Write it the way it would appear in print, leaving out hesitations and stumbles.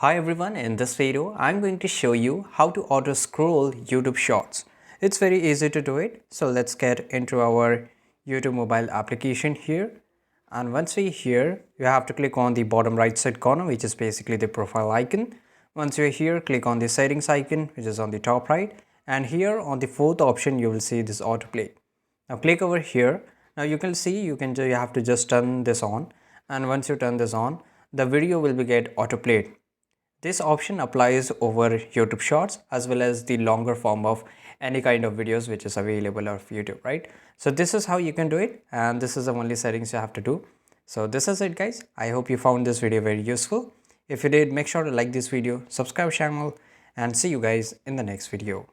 Hi everyone, in this video I'm going to show you how to auto scroll YouTube Shorts. It's very easy to do it. So let's get into our YouTube mobile application here. And once we're here, you have to click on the bottom right side corner, which is basically the profile icon. Once you're here, click on the settings icon, which is on the top right. And here on the fourth option, you will see this autoplay. Now click over here. Now you can see you have to just turn this on. And once you turn this on, the video will be get autoplayed. This option applies over YouTube Shorts as well as the longer form of any kind of videos which is available on YouTube, right? So this is how you can do it, and this is the only settings you have to do. So this is it guys. I hope you found this video very useful. If you did, make sure to like this video, subscribe channel, and see you guys in the next video.